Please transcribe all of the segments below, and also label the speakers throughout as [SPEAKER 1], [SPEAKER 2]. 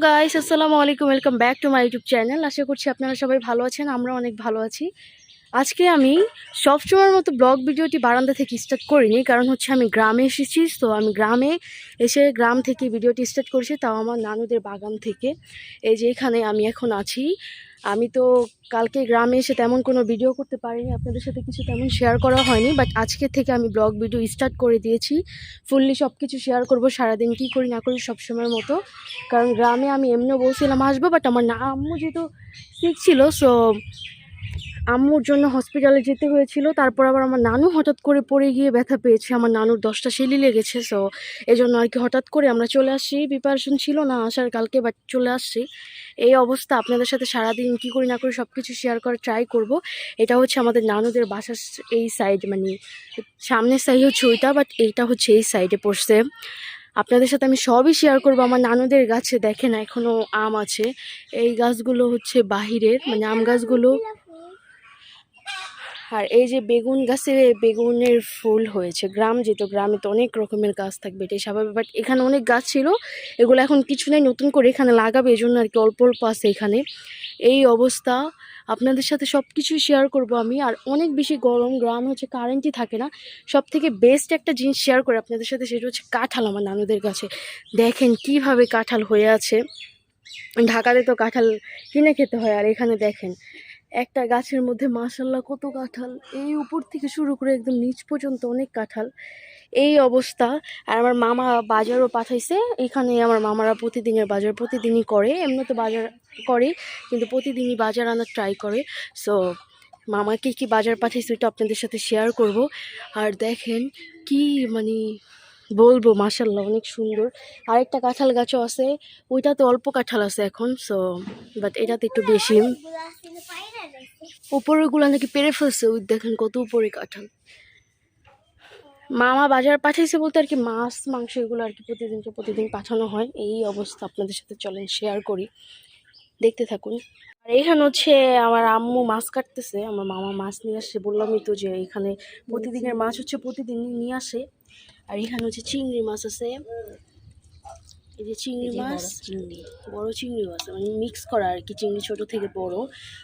[SPEAKER 1] Guys, আসসালামু আলাইকুম। Welcome back to my YouTube channel. আশা করছি আপনারা সবাই ভালো আছেন, আমরা অনেক ভালো আছি। আজকে আমি সবসময়ের মতো ব্লগ ভিডিওটি বারান্দা থেকে স্টার্ট করিনি, কারণ হচ্ছে আমি গ্রামে এসেছি। তো আমি গ্রামে এসে গ্রাম থেকে ভিডিওটি স্টার্ট করেছি, তাও আমার নানুদের বাগান থেকে। এই যে এখানে আমি এখন আছি। আমি তো কালকে গ্রামে এসে তেমন কোনো ভিডিও করতে পারিনি, আপনাদের সাথে কিছু তেমন শেয়ার করা হয়নি, বাট আজকে থেকে আমি ব্লগ ভিডিও স্টার্ট করে দিয়েছি। ফুললি সব কিছু শেয়ার করবো, সারাদিন কী করি না করি সবসময়ের মতো। কারণ গ্রামে আমি এমনিও বলছিলাম আসবো, বাট আমার আম্মু যেহেতু সিক ছিল, সো আম্মুর জন্য হসপিটালে যেতে হয়েছিল। তারপর আবার আমার নানু হঠাৎ করে পড়ে গিয়ে ব্যথা পেয়েছে, আমার নানুর 10টা সেলি লেগেছে। সো এই জন্য আর কি হঠাৎ করে আমরা চলে আসছি। প্রিপারেশন ছিল না আসার কালকে, বাট চলে আসছি। এই অবস্থা, আপনাদের সাথে সারাদিন কী করি না করি সব কিছু শেয়ার করার ট্রাই করব। এটা হচ্ছে আমাদের নানুদের বাসার এই সাইড, মানে সামনের সাইড হচ্ছে ওইটা, বাট এইটা হচ্ছে এই সাইডে পড়ছে। আপনাদের সাথে আমি সবই শেয়ার করবো। আমার নানুদের গাছে দেখেন এখনও আম আছে। এই গাছগুলো হচ্ছে বাহিরের, মানে আম গাছগুলো। আর এই যে বেগুন গাছে বেগুনের ফুল হয়েছে। গ্রাম যেহেতু, গ্রামে তো অনেক রকমের গাছ থাকবে, এটাই স্বাভাবিক। বাট এখানে অনেক গাছ ছিল, এগুলো এখন কিছু নেই, নতুন করে এখানে লাগাবে, এই জন্য আর কি অল্প অল্প আছে এখানে। এই অবস্থা, আপনাদের সাথে সব কিছুই শেয়ার করব আমি। আর অনেক বেশি গরম, গ্রাম হচ্ছে কারেন্টই থাকে না। সব থেকে বেস্ট একটা জিনিস শেয়ার করে আপনাদের সাথে, সেটা হচ্ছে কাঁঠাল আমার নানুদের কাছে। দেখেন কিভাবে কাঁঠাল হয়ে আছে। ঢাকাতে তো কাঁঠাল কিনে খেতে হয়, আর এখানে দেখেন একটা গাছের মধ্যে মাশাল্লাহ কত কাঁঠাল, এই উপর থেকে শুরু করে একদম নিচ পর্যন্ত অনেক কাঁঠাল। এই অবস্থা। আর আমার মামা বাজারও পাঠাইছে। এখানে আমার মামারা প্রতিদিনের বাজার প্রতিদিনই করে, এমনি তো বাজার করে কিন্তু প্রতিদিনই বাজার আনার ট্রাই করে। সো মামাকে কি বাজার পাঠাইছে ওইটা আপনাদের সাথে শেয়ার করব। আর দেখেন কি মানে বলবো, মাশাল্লাহ অনেক সুন্দর। আরেকটা কাঁঠাল গাছও আছে, ওইটাতে অল্প কাঁঠাল আছে এখন। সো বাট এটাতে একটু বেশি। উপরের গুলা নাকি পেরে ফেলছে, ওই দেখেন কত উপরে কাঁঠাল। মামা বাজার পাঠাইছে বলতে আর কি মাছ মাংস এগুলো আর কি প্রতিদিন পাঠানো হয়। এই অবস্থা, আপনাদের সাথে চলেন শেয়ার করি, দেখতে থাকুন। আর এখানে হচ্ছে আমার আম্মু মাছ কাটতেছে, আমার মামা মাছ নিয়ে আসছে। বললামই তো যে এখানে প্রতিদিনের মাছ হচ্ছে প্রতিদিনই নিয়ে আসে। আর এখানে হচ্ছে চিংড়ি মাছ আছে, এই যে চিংড়ি মাছ, বড় চিংড়ি মাছ, মানে মিক্স করা আর কি, চিংড়ি ছোট থেকে বড়।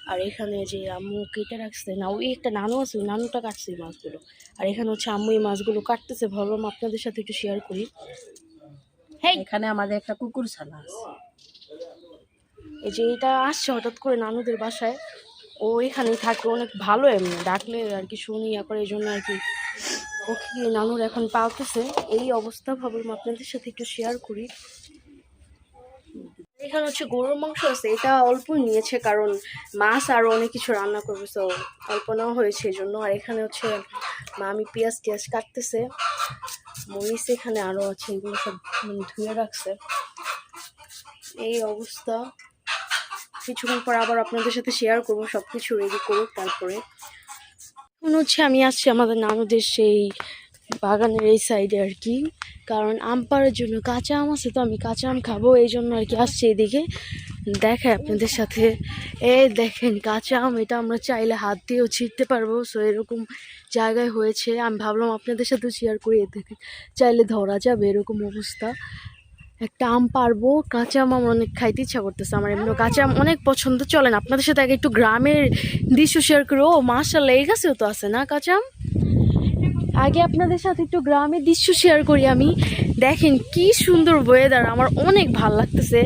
[SPEAKER 1] আর এখানে যে আম্মু কেটে রাখছে, না ওই একটা নানু আছে, ওই নানুটা কাটছে এই মাছগুলো। আর এখানে হচ্ছে আম্মু এই মাছগুলো কাটতেছে, ভাবলাম আপনাদের সাথে একটু শেয়ার করি।
[SPEAKER 2] হ্যাঁ, এখানে আমাদের একটা কুকুর ছানা আছে।
[SPEAKER 1] এই যে এটা আসছে হঠাৎ করে নানুদের বাসায়, ও এখানেই থাকে, অনেক ভালো, এমনি ডাকলে আর কি শুনি করে, এই জন্য আর কি ওকে নানুর এখন পালতেছে। এই অবস্থা, ভাবলাম আপনাদের সাথে একটু শেয়ার করি। এখানে হচ্ছে গরুর মাংস আছে, এটা অল্পই নিয়েছে কারণ মাছ আরও অনেক কিছু রান্না করবে, তো অল্প নেওয়া হয়েছে এই জন্য। আর এখানে হচ্ছে মামি পেঁয়াজ টিয়াজ কাটতেছে, মরিচ এখানে আরও আছে, এগুলো সব ধুয়ে রাখছে। এই অবস্থা, কিছুক্ষণ পর আবার আপনাদের সাথে শেয়ার করবো, সব কিছু রেডি করুক তারপরে। এখন হচ্ছে আমি আসছি আমাদের নানুদের সেই বাগানের এই সাইডে আর কি, কারণ আম পাড়ার জন্য কাঁচা আম আছে, তো আমি কাঁচা আম খাবো, এই জন্য আর কি আসছি এদিকে। দেখায় আপনাদের সাথে, এই দেখেন কাঁচা আম, এটা আমরা চাইলে হাত দিয়েও ছিঁড়তে পারবো। সো এরকম জায়গায় হয়েছে, আমি ভাবলাম আপনাদের সাথেও শেয়ার করি, দেখে চাইলে ধরা যাবে এরকম অবস্থা। একটা আম পারবো, কাঁচা আম আমার অনেক খাইতে ইচ্ছা করতেছে, আমার এমনি কাঁচা আম অনেক পছন্দ। চলেন আপনাদের সাথে আগে একটু গ্রামের দৃশ্য শেয়ার করি। ও মাশাআল্লাহ, এই গাছেও তো আছে না কাঁচা আম। আগে আপনাদের সাথে একটু গ্রামের দৃশ্য শেয়ার করি আমি। দেখেন কি সুন্দর ওয়েদার, আমার অনেক ভালো লাগতেছে।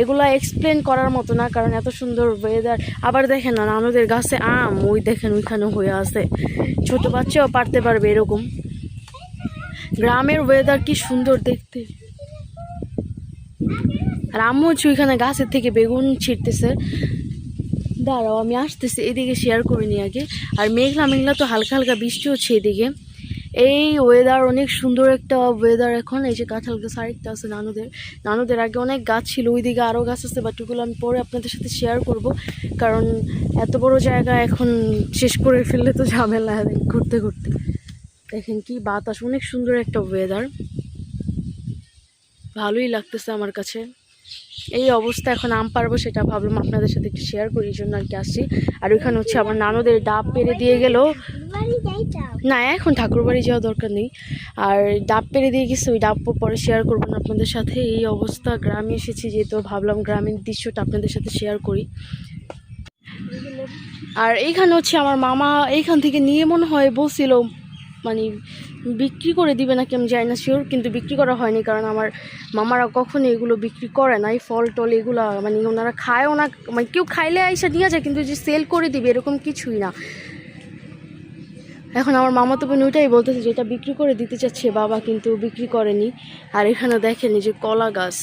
[SPEAKER 1] এগুলা এক্সপ্লেন করার মতো না, কারণ এত সুন্দর ওয়েদার। আবার দেখেন না নানুদের গাছে আম, ওই দেখেন ওইখানে হয়ে আছে, ছোট বাচ্চাও পারতে পারবে এরকম। গ্রামের ওয়েদার কি সুন্দর দেখতে। আর আম্মু হচ্ছে ওইখানে গাছের থেকে বেগুন ছিঁড়তেছে। দাঁড়াও আমি আসতেছি, এদিকে শেয়ার করিনি আগে। আর মেঘলা মেঘলা তো হালকা হালকা বৃষ্টি হচ্ছে এদিকে। এই ওয়েদার অনেক সুন্দর একটা ওয়েদার এখন। এই যে কাঁঠাল গাছ আরেকটা আছে নানুদের আগে অনেক গাছ ছিল, ওইদিকে আরও গাছ আছে, বাট ওগুলো আমি পরে আপনাদের সাথে শেয়ার করব, কারণ এত বড় জায়গা এখন শেষ করে ফেললে তো ঝামেলা ঘুরতে ঘুরতে। দেখেন কি বাতাস, অনেক সুন্দর একটা ওয়েদার, ভালোই লাগতেছে আমার কাছে। এই অবস্থা, এখন আম পারবো সেটা ভাবলাম আপনাদের সাথে একটু শেয়ার করি, এই জন্য আর কি আসছি। আর ওইখানে হচ্ছে আমার নানুদের ডাব পেরে দিয়ে গেল। না, এখন ঠাকুরবাড়ি যাওয়া দরকার নেই। আর ডাব পেরে দিয়ে গেছে, ওই ডাব পরে শেয়ার করবেন আপনাদের সাথে। এই অবস্থা, গ্রামে এসেছি যেহেতু ভাবলাম গ্রামের দৃশ্যটা আপনাদের সাথে শেয়ার করি। আর এইখানে হচ্ছে আমার মামা এইখান থেকে নিয়ে মনে হয় বলছিল মানে বিক্রি করে দিবে নাকি, আমি জানি না শিওর, কিন্তু বিক্রি করা হয়নি। কারণ আমার মামারা কখনো এগুলো বিক্রি করে না, এই ফল টল এগুলো মানে ওনারা খায়ও না। মানে কেউ খাইলে আইসা নিয়ে যায়, কিন্তু যে সেল করে দিবে এরকম কিছুই না। এখন আমার মামা তো বোন ওইটাই বলতেছে যে এটা বিক্রি করে দিতে চাচ্ছে বাবা, কিন্তু বিক্রি করেনি। আর এখানে দেখেন এই যে কলা গাছ,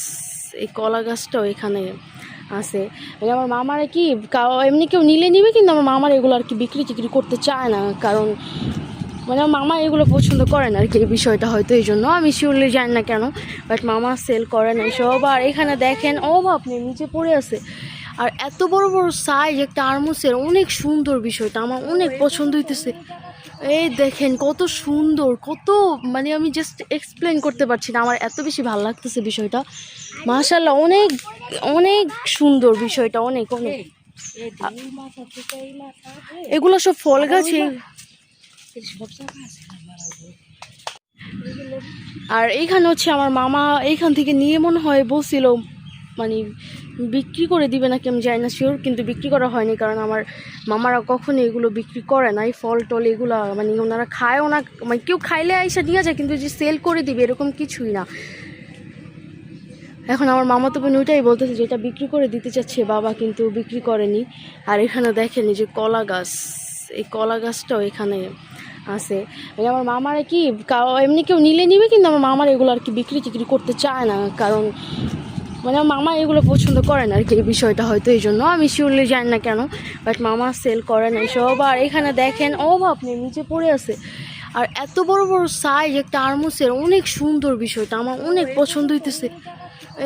[SPEAKER 1] এই কলা গাছটাও এখানে আছে। মানে আমার মামারা কি এমনি কেউ নিলে নিবে, কিন্তু আমার মামার এগুলো আর কি বিক্রি টিক্রি করতে চায় না। কারণ মানে আমার মামা এগুলো পছন্দ করে না আর কি, এই বিষয়টা হয়তো এই জন্য, আমি শিওরলি জানি না কেন, বাট মামা সেল করে না সব। আর এখানে দেখেন অভাব নেই, নিচে পড়ে আছে। আর এত বড় বড় সাইজ একটা আড়মুসের, অনেক সুন্দর বিষয়টা, আমার অনেক পছন্দ হইতেছে। এই দেখেন কত সুন্দর, কত মানে আমি জাস্ট এক্সপ্লেন করতে পারছি না, আমার এত বেশি ভালো লাগতেছে বিষয়টা। মাশাআল্লাহ, অনেক অনেক সুন্দর বিষয়টা, অনেক অনেক। এগুলো সব ফল গাছে। আর এইখানে হচ্ছে আমার মামা এইখান থেকে নিয়ে মনে হয় বলছিল মানে বিক্রি করে দিবে নাকি, আমি জানি না শিওর, কিন্তু বিক্রি করা হয়নি। কারণ আমার মামারা কখনো এগুলো বিক্রি করে না, এই ফল টল এগুলো মানে ওনারা খায়ও না। মানে কেউ খাইলে আইসা নিয়ে যায়, কিন্তু যে সেল করে দিবে এরকম কিছুই না। এখন আমার মামা তো বোন ওইটাই বলতেছে যে এটা বিক্রি করে দিতে চাচ্ছে বাবা, কিন্তু বিক্রি করেনি। আর এখানে দেখেন এই যে কলা গাছ, এই কলা গাছটাও এখানে আছে। মানে আমার মামারা কি এমনি কেউ নিলে নিবে, কিন্তু আমার মামার এগুলো আর কি বিক্রি টিক্রি করতে চায় না। কারণ মানে আমার মামা এগুলো পছন্দ করে না আর কি, এই বিষয়টা হয়তো এই জন্য, আমি শিওরলি জানি না কেন, বাট মামা সেল করে না সব। আর এখানে দেখেন অভাব নেই, নিচে পড়ে আছে। আর এত বড় বড় সাইজ একটা আড়মুসের, অনেক সুন্দর বিষয়টা, আমার অনেক পছন্দ হইতেছে।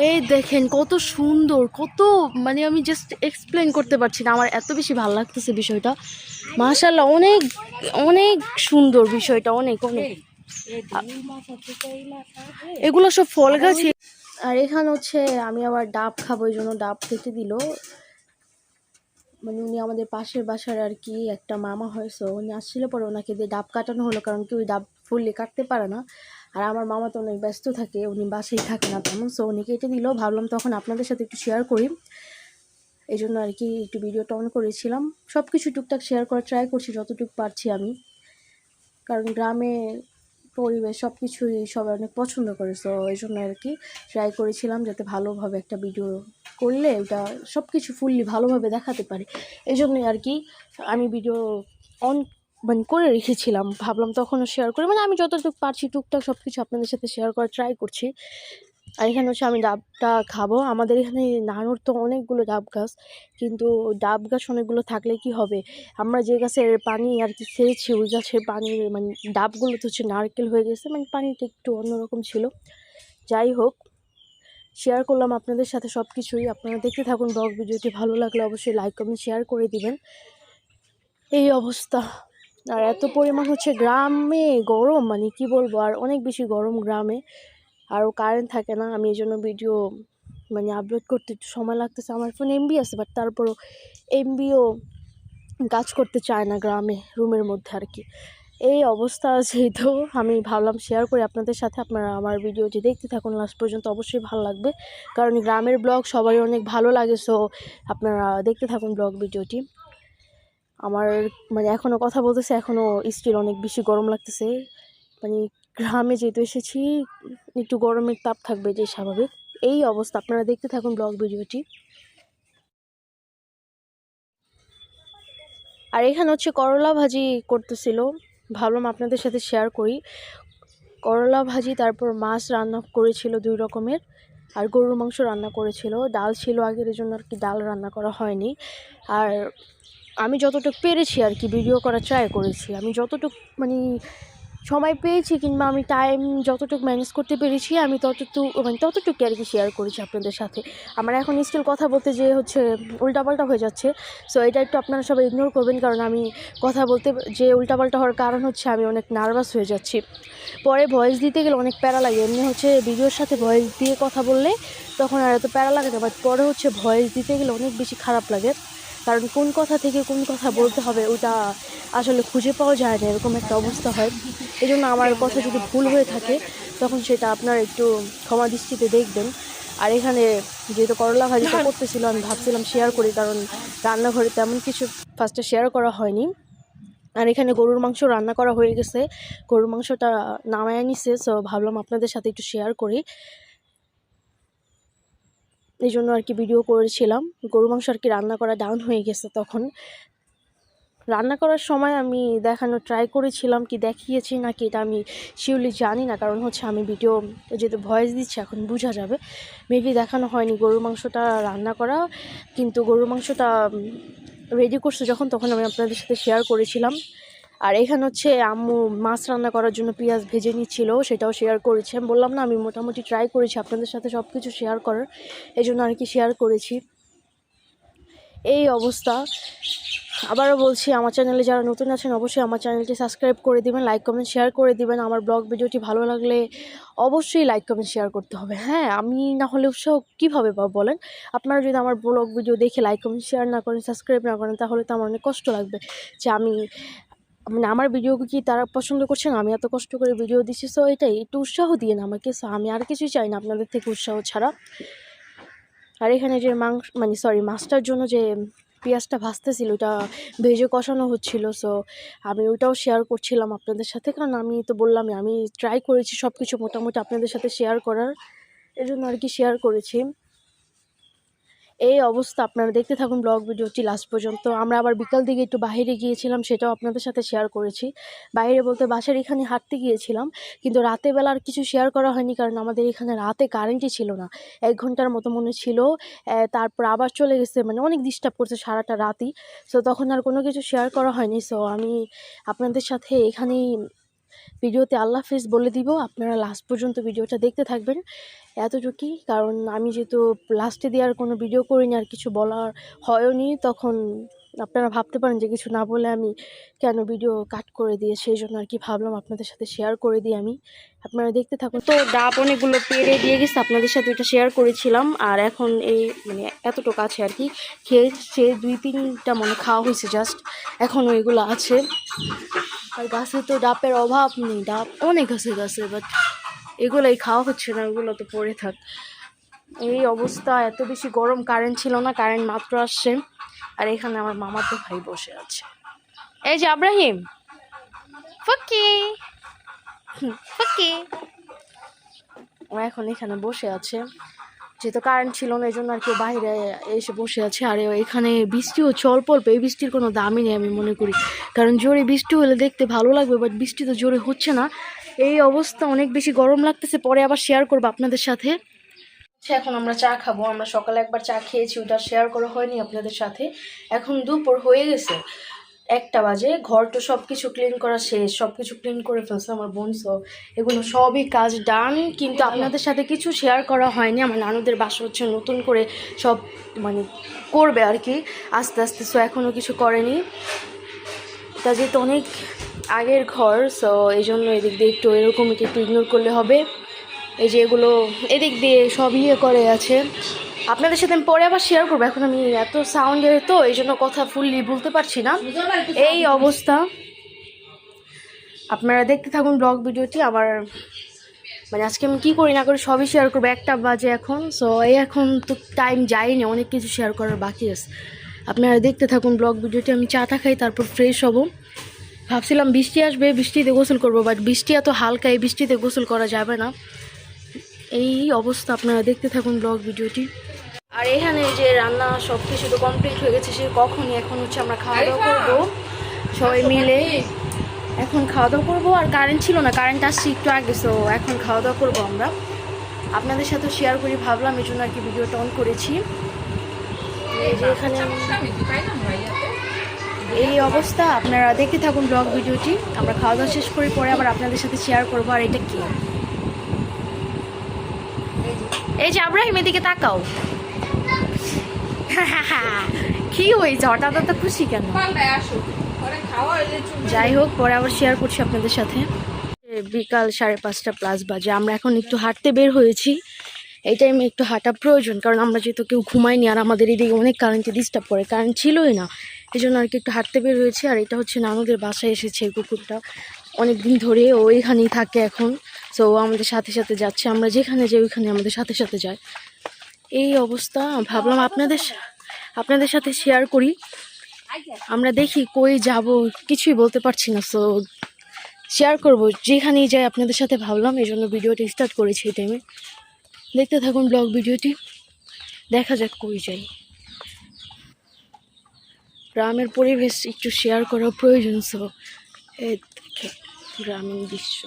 [SPEAKER 1] এই দেখেন কত সুন্দর, কত মানে আমি জাস্ট এক্সপ্লেন করতে পারছি না, আমার এত বেশি ভালো লাগতেছে বিষয়টা। মাশাআল্লাহ, অনেক অনেক সুন্দর বিষয়টা, অনেক অনেক। এগুলো সব ফল গাছে। আর এখানে হচ্ছে আমি আবার ডাব খাবো, এই জন্য ডাব কেটে দিল। মানে উনি আমাদের পাশের বাসার আর কি একটা মামা হয়েছে, উনি আসছিল, পরে ওনাকে দিয়ে ডাব কাটানো হলো, কারণ কি ওই ডাব ফুললে কাটতে পারে না। আর আমার মামা তো অনেক ব্যস্ত থাকে, উনি বাসায় থাকে না তেমন, সো উনি কেটে দিল। ভাবলাম তখন আপনাদের সাথে একটু শেয়ার করি, এই জন্য আর কি একটু ভিডিওটা অন করেছিলাম। সব কিছু টুকটাক শেয়ার করার ট্রাই করছি যতটুকু পারছি আমি, কারণ গ্রামে পরিবেশ সব কিছুই সবাই অনেক পছন্দ করে, সো এই জন্য আর কি ট্রাই করেছিলাম যাতে ভালোভাবে একটা ভিডিও করলে ওটা সব কিছু ফুললি ভালোভাবে দেখাতে পারে। এই জন্যই আর কি আমি ভিডিও অন মানে করে রেখেছিলাম, ভাবলাম তখনও শেয়ার করি, মানে আমি যতটুকু পারছি টুকটাক সব কিছু আপনাদের সাথে শেয়ার করার ট্রাই করছি। আর এখানে হচ্ছে আমি ডাবটা খাবো। আমাদের এখানে নানুর তো অনেকগুলো ডাব গাছ, কিন্তু ডাব গাছ অনেকগুলো থাকলে কি হবে, আমরা যে গাছের পানি আর কি খেয়েছি ওই গাছের পানি মানে ডাবগুলো তো হচ্ছে নারকেল হয়ে গেছে, মানে পানিটা একটু অন্যরকম ছিল। যাই হোক, শেয়ার করলাম আপনাদের সাথে সব কিছুই। আপনারা দেখতে থাকুন ব্লগ ভিডিওটি, ভালো লাগলে অবশ্যই লাইক কমেন্ট শেয়ার করে দিবেন। এই অবস্থা, আর এত পরিমাণ হচ্ছে গ্রামে গরম, মানে কি বলবো, আর অনেক বেশি গরম গ্রামে। আরও কারেন্ট থাকে না, আমি এই জন্য ভিডিও মানে আপলোড করতে একটু সময় লাগতেছে। আমার ফোন এমবি আছে, বাট তারপরও এমবিও কাজ করতে চায় না গ্রামে, রুমের মধ্যে আর কি। এই অবস্থা যেহেতু আমি ভাবলাম শেয়ার করি আপনাদের সাথে। আপনারা আমার ভিডিওটি দেখতে থাকুন লাস্ট পর্যন্ত, অবশ্যই ভালো লাগবে, কারণ গ্রামের ব্লগ সবারই অনেক ভালো লাগে। সো আপনারা দেখতে থাকুন ব্লগ ভিডিওটি। আমার মানে এখনও কথা বলতেছে, এখনও স্টিল অনেক বেশি গরম লাগতেছে। মানে গ্রামে যেহেতু এসেছি একটু গরমের তাপ থাকবে, যে স্বাভাবিক। এই অবস্থা, আপনারা দেখতে থাকুন ব্লগ ভিডিওটি। আর এখানে হচ্ছে করলা ভাজি করতেছিল, ভাবলাম আপনাদের সাথে শেয়ার করি। করলা ভাজি, তারপর মাছ রান্না করেছিল 2 রকমের, আর গরুর মাংস রান্না করেছিল, ডাল ছিল আগের জন্য আর কি ডাল রান্না করা হয়নি। আর আমি যতটুকু পেরেছি আর কি ভিডিও করা ট্রাই করেছি, আমি যতটুকু মানে সময় পেয়েছি কিংবা আমি টাইম যতটুকু ম্যানেজ করতে পেরেছি আমি ততটুকু আর কি শেয়ার করেছি আপনাদের সাথে। আমার এখন স্টিল কথা বলতে যে হচ্ছে উল্টাপাল্টা হয়ে যাচ্ছে, সো এটা একটু আপনারা সবাই ইগনোর করবেন, কারণ আমি কথা বলতে যে উল্টাপাল্টা হওয়ার কারণ হচ্ছে আমি অনেক নার্ভাস হয়ে যাচ্ছি। পরে ভয়েস দিতে গেলে অনেক প্যারা লাগে, এমনি হচ্ছে ভিডিওর সাথে ভয়েস দিয়ে কথা বললে তখন আর এত প্যারা লাগে না, বাট পরে হচ্ছে ভয়েস দিতে গেলে অনেক বেশি খারাপ লাগে, কারণ কোন কথা থেকে কোন কথা বলতে হবে ওটা আসলে খুঁজে পাওয়া যায় না, এরকম একটা অবস্থা হয়। এই জন্য আমার কথা যদি ভুল হয়ে থাকে তখন সেটা আপনারা একটু ক্ষমা দৃষ্টিতে দেখবেন। আর এখানে যেহেতু করলা ভাজিটা করতেছিল আমি ভাবছিলাম শেয়ার করি, কারণ রান্নাঘরে তেমন কিছু ফার্স্টে শেয়ার করা হয়নি। আর এখানে গরুর মাংস রান্না করা হয়ে গেছে, গরুর মাংসটা নামায় নিছে, সো ভাবলাম আপনাদের সাথে একটু শেয়ার করি, এই জন্য আর কি ভিডিও করেছিলাম। গরুর মাংস আর কি রান্না করা ডাউন হয়ে গেছে, তখন রান্না করার সময় আমি দেখানোর ট্রাই করেছিলাম কি দেখিয়েছি নাকি এটা আমি শিওরলি জানি না, কারণ হচ্ছে আমি ভিডিও যেহেতু ভয়েস দিচ্ছি এখন বোঝা যাবে, মেবি দেখানো হয়নি গরুর মাংসটা রান্না করা, কিন্তু গরুর মাংসটা রেডি করছে যখন তখন আমি আপনাদের সাথে শেয়ার করেছিলাম। আর এখানে হচ্ছে আম্মু মাছ রান্না করার জন্য পেঁয়াজ ভেজে নিচ্ছিল, সেটাও শেয়ার করেছি। আমি বললাম না আমি মোটামুটি ট্রাই করেছি আপনাদের সাথে সব কিছু শেয়ার করার, এই জন্য আর কি শেয়ার করেছি। এই অবস্থা। আবারও বলছি, আমার চ্যানেলে যারা নতুন আছেন অবশ্যই আমার চ্যানেলটি সাবস্ক্রাইব করে দিবেন, লাইক কমেন্ট শেয়ার করে দিবেন। আমার ব্লগ ভিডিওটি ভালো লাগলে অবশ্যই লাইক কমেন্ট শেয়ার করতে হবে। হ্যাঁ, আমি না হলে উৎসাহ কীভাবে পাবো বলেন? আপনারা যদি আমার ব্লগ ভিডিও দেখে লাইক কমেন্ট শেয়ার না করেন, সাবস্ক্রাইব না করেন, তাহলে তো আমার অনেক কষ্ট লাগবে যে আমি মানে আমার ভিডিও কি তারা পছন্দ করছে না, আমি এত কষ্ট করে ভিডিও দিচ্ছি। সো এটাই একটু উৎসাহ দিয়ে না আমাকে, সো আমি আর কিছুই চাই না আপনাদের থেকে উৎসাহ ছাড়া। আর এখানে যে মাছটার জন্য যে পেঁয়াজটা ভাজতেছিল ওটা ভেজে কষানো হচ্ছিল, সো আমি ওইটাও শেয়ার করছিলাম আপনাদের সাথে, কারণ আমি তো বললামই আমি ট্রাই করেছি সব কিছু মোটামুটি আপনাদের সাথে শেয়ার করার, এজন্য আর কি শেয়ার করেছি। এই অবস্থা, আপনারা দেখতে থাকুন ব্লগ ভিডিওটি লাস্ট পর্যন্ত। আমরা আবার বিকাল দিকে একটু বাইরে গিয়েছিলাম, সেটাও আপনাদের সাথে শেয়ার করেছি। বাইরে বলতে বাসার এখানে হাঁটতে গিয়েছিলাম, কিন্তু রাতে বেলা আর কিছু শেয়ার করা হয়নি, কারণ আমাদের এখানে রাতে কারেন্টই ছিল না, 1 ঘন্টার মতো মনে ছিল, তারপর আবার চলে গেছে, মানে অনেক ডিস্টার্ব করছে সারাটা রাতই। সো তখন আর কোনো কিছু শেয়ার করা হয়নি। সো আমি আপনাদের সাথে এখানেই ভিডিওতে আল্লাহ হাফেজ বলে দিব, আপনারা লাস্ট পর্যন্ত ভিডিওটা দেখতে থাকবেন, এতটুকুই। কারণ আমি যেহেতু লাস্টে দিয়ে আর কোনো ভিডিও করিনি আর কিছু বলার হয়নি, তখন আপনারা ভাবতে পারেন যে কিছু না বলে আমি কেন ভিডিও কাট করে দিয়ে, সেই জন্য আর কি ভাবলাম আপনাদের সাথে শেয়ার করে দিই আমি, আপনারা দেখতে থাকুন। তো ডাব অনেকগুলো পেড়ে দিয়ে গেছে, আপনাদের সাথে এটা শেয়ার করেছিলাম। আর এখন এই মানে এতটুকু আছে আর কি, খেয়েছে 2-3টা মনে খাওয়া হয়েছে জাস্ট, এখন ওইগুলো আছে। আর গাছে তো ডাবের অভাব নেই, ডাব অনেক আছে গাছে, বাট এগুলোই খাওয়া হচ্ছে না, ওগুলো তো পড়ে থাক। এই অবস্থা, এত বেশি গরম, কারেন্ট ছিল না, কারেন্ট মাত্র আসছে। আর এখানে আমার মামাতো ভাই বসে আছে, এই যে আব্রাহিম ফকি ফকি, ও এখন এখানে বসে আছে, যেহেতু কারেন্ট ছিল না এই জন্য আর কি বাইরে এসে বসে আছে। আর এখানে বৃষ্টি হচ্ছে অল্প অল্প, এই বৃষ্টির কোনো দামই নেই আমি মনে করি, কারণ জোরে বৃষ্টি হলে দেখতে ভালো লাগবে, বাট বৃষ্টি তো জোরে হচ্ছে না। এই অবস্থা, অনেক বেশি গরম লাগতেছে, পরে আবার শেয়ার করবো আপনাদের সাথে। এখন আমরা চা খাবো, আমরা সকালে একবার চা খেয়েছি, ওটা শেয়ার করা হয়নি আপনাদের সাথে। এখন দুপুর হয়ে গেছে, 1টা বাজে, ঘর তো সব কিছু ক্লিন করা শেষ, সব কিছু ক্লিন করে ফেলছে আমার বোন, সো এগুলো সবই কাজ ডান, কিন্তু আপনাদের সাথে কিছু শেয়ার করা হয়নি। আমার নানুদের বাসা হচ্ছে নতুন করে সব মানে করবে আর কি আস্তে আস্তে, সো এখনও কিছু করেনি, তা যেহেতু অনেক আগের ঘর, সো এই জন্য এদিক দিয়ে একটু এরকম একটু ইগনোর করলে হবে। এই যে এগুলো এদিক দিয়ে সব করে আছে, আপনাদের সাথে আমি পরে আবার শেয়ার করবো, এখন আমি এত সাউন্ডের তো এই জন্য কথা ফুললি বলতে পারছি না। এই অবস্থা, আপনারা দেখতে থাকুন ব্লগ ভিডিওটি। আবার মানে আজকে আমি কী করি না করি সবই শেয়ার করবো, 1টা বাজে এখন, সো এখন তো টাইম যায়নি, অনেক কিছু শেয়ার করার বাকি আছে। আপনারা দেখতে থাকুন ব্লগ ভিডিওটি। আমি চাটা খাই, তারপর ফ্রেশ হব। ভাবছিলাম বৃষ্টি আসবে, বৃষ্টিতে গোসল করবো, বাট বৃষ্টি এত হালকা, এই বৃষ্টিতে গোসল করা যাবে না। এই অবস্থা, আপনারা দেখতে থাকুন ব্লগ ভিডিওটি। আর এখানে যে রান্না সব কিছু তো কমপ্লিট হয়ে গেছে সে কখনই, এখন হচ্ছে আমরা খাওয়া দাওয়া করবো সবাই মিলে, এখন খাওয়া দাওয়া করবো। আর কারেন্ট ছিল না, কারেন্ট আসছে একটু আগে, সো এখন খাওয়া দাওয়া করবো আমরা, আপনাদের সাথে শেয়ার করি ভাবলাম, এই জন্য আর কি ভিডিওটা অন করেছি। এই যে এখানে এই অবস্থা। আপনারা দেখতে থাকুন ব্লগ ভিডিওটি। আমরা খাওয়া দাওয়া শেষ করে পরে আবার আপনাদের সাথে শেয়ার করবো। আর এটা কি, এই যে আব্রাহিম এদিকে তাকাও। কি হয়েছে হঠাৎ এত খুশি কেন? যাই হোক, পরে আবার শেয়ার করছি আপনাদের সাথে। বিকাল 5:30 প্লাস বাজে। আমরা এখন একটু হাঁটতে বের হয়েছি। এই টাইমে একটু হাঁটা প্রয়োজন, কারণ আমরা যেহেতু কেউ ঘুমাইনি আর আমাদের এদিকে অনেক কারেন্টে ডিস্টার্ব করে, কারেন্ট ছিলই না, এই জন্য আর কি একটু হাঁটতে বের হয়েছি। আর এটা হচ্ছে নানুদের বাসায় এসেছে এই কুকুরটা, অনেক দিন ধরে ও এখানেই থাকে এখন। সো ও আমাদের সাথে সাথে যাচ্ছে, আমরা যেখানে যাই ওইখানে আমাদের সাথে সাথে যায়। এই অবস্থা। ভাবলাম আপনাদের সাথে শেয়ার করি। আমরা দেখি কই যাব, কিছুই বলতে পারছি না, সো শেয়ার করব যেখানেই যাই আপনাদের সাথে। ভাবলাম এই জন্য ভিডিওটা স্টার্ট করেছি এই টাইমে। দেখতে থাকুন ব্লগ ভিডিওটি, দেখা যাক কই যাই। গ্রামের পরিবেশ একটু শেয়ার করা প্রয়োজন। সো এই দেখে গ্রামীণ দৃশ্য।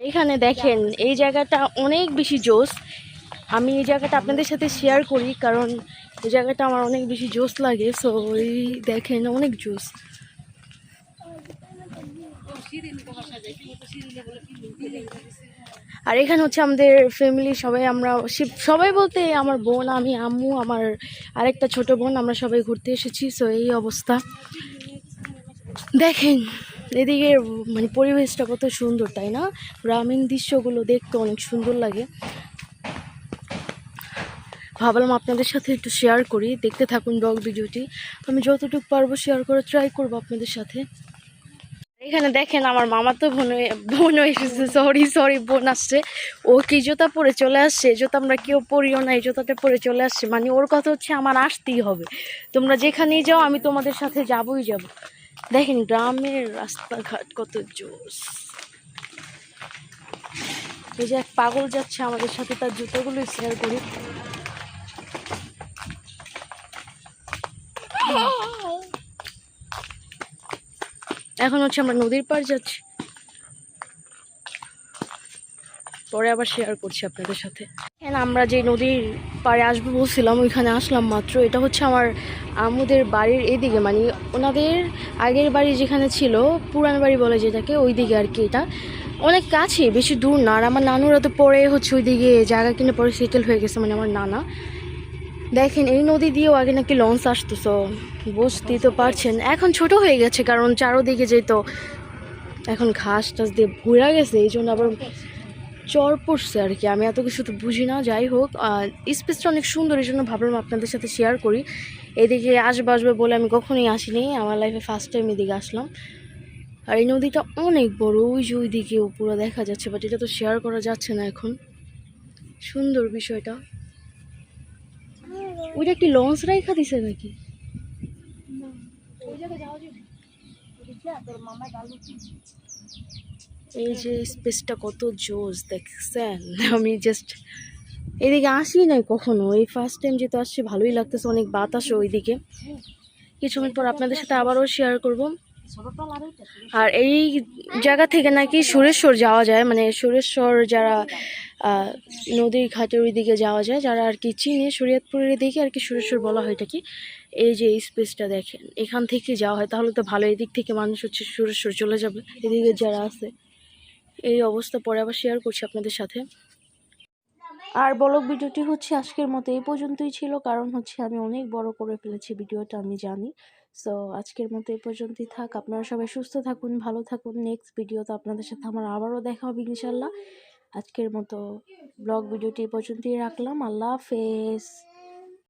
[SPEAKER 1] এখানে দেখেন এই জায়গাটা অনেক বেশি জোস। আমি এই জায়গাটা আপনাদের সাথে শেয়ার করি কারণ এই জায়গাটা আমার অনেক বেশি জোস লাগে। সো এই দেখেন অনেক জোস। আর এখানে হচ্ছে আমাদের ফ্যামিলি সবাই, আমরা সবাই বলতে আমার বোন, আমি, আম্মু, আমার আরেকটা ছোট বোন, আমরা সবাই ঘুরতে এসেছি। সো এই অবস্থা। দেখেন এদিকে মানে পরিবেশটা কত সুন্দর, তাই না? গ্রামীণ দৃশ্যগুলো দেখতে অনেক সুন্দর লাগে। ভাবলাম আপনাদের সাথে একটু শেয়ার করি। দেখতে থাকুন ব্লগ ভিডিওটি। আমি যতটুকু পারবো শেয়ার করার ট্রাই করবো আপনাদের সাথে। এখানে দেখেন আমার মামা তো বোন এসেছে, সরি বোন আসছে। ও কি জুতা পরে চলে আসছে, জুতা আমরা কেউ পরিও না, এই জুতাটা পরে চলে আসছে। মানে ওর কথা হচ্ছে আমার আসতেই হবে, তোমরা যেখানেই যাও আমি তোমাদের সাথে যাবই যাব। দেখেন গ্রামের রাস্তাঘাট কত জোস। এই যে এক পাগল যাচ্ছে আমাদের সাথে, তার জুতোগুলো শেয়ার করি। এখন হচ্ছে আমরা নদীর পাড় যাচ্ছি, পরে আবার শেয়ার করছি আপনাদের সাথে। আমরা যে নদীর পাড়ে আসবো বলছিলাম ওইখানে আসলাম মাত্র। এটা হচ্ছে আমার আম্মুদের বাড়ির এদিকে, মানে ওনাদের আগের বাড়ি যেখানে ছিল, পুরান বাড়ি বলে যেটাকে, ওই দিকে আর কি। এটা অনেক কাছে, বেশি দূর না। আর আমার নানুরা তো পরে হচ্ছে ওই দিকে জায়গা কিনে পরে সেটেল হয়ে গেছে, মানে আমার নানা। দেখেন এই নদী দিয়েও আগে নাকি লঞ্চ আসতো, সো বুঝতেই তো পারছেন। এখন ছোট হয়ে গেছে কারণ চারোদিকে যেত এখন ঘাস টাস দিয়ে ভুরা গেছে, এই জন্য আবার চর পড়ছে আর কি। আমি এত কিছু তো বুঝি না। যাই হোক, স্পেসটা অনেক সুন্দর, এই জন্য ভাবলাম আপনাদের সাথে শেয়ার করি। এদিকে আসবে বলে আমি কখনোই আসিনি, আমার লাইফে ফার্স্ট টাইম এদিকে আসলাম। আর এই নদীটা অনেক বড়, ওই যে ওইদিকেও পুরো দেখা যাচ্ছে, বাট এটা তো শেয়ার করা যাচ্ছে না এখন। সুন্দর বিষয়টা। ওইটা কি লঞ্চ রাইখা দিছে নাকি? এই যে স্পেসটা কত জোস দেখছেন। আমি জাস্ট এদিকে আসি নাই কখনো, এই ফার্স্ট টাইম যেহেতু আসছে ভালোই লাগতেছে, অনেক বাতাসও ওইদিকে। কিছুক্ষণ পর আপনাদের সাথে আবারও শেয়ার করব। আর এই জায়গা থেকে নাকি সুরেশ্বর যাওয়া যায়, মানে সুরেশ্বর যারা নদীর ঘাটের ওই দিকে যাওয়া যায়, যারা আর কি চিনে শরীয়তপুরের দিকে আর কি সুরেশ্বর বলা হয় এটাকে। এই যে এই স্পেসটা দেখেন, এখান থেকে যাওয়া হয় তাহলে তো ভালো, এদিক থেকে মানুষ হচ্ছে সুরেশ্বর চলে যাবে এদিকে যারা আছে। এই অবস্থা, পরে আবার শেয়ার করছি আপনাদের সাথে। আর ব্লগ ভিডিওটি হচ্ছে আজকের মতো এই পর্যন্তই ছিল, কারণ হচ্ছে আমি অনেক বড় করে ফেলেছি ভিডিওটা, আমি জানি। সো আজকের মতো এই পর্যন্তই থাক। আপনারা সবাই সুস্থ থাকুন, ভালো থাকুন। নেক্সট ভিডিওতে আপনাদের সাথে আমার আবারও দেখা হবে ইনশাল্লাহ। আজকের মতো ব্লগ ভিডিওটি এই পর্যন্তই রাখলাম। আল্লাহ হাফেজ।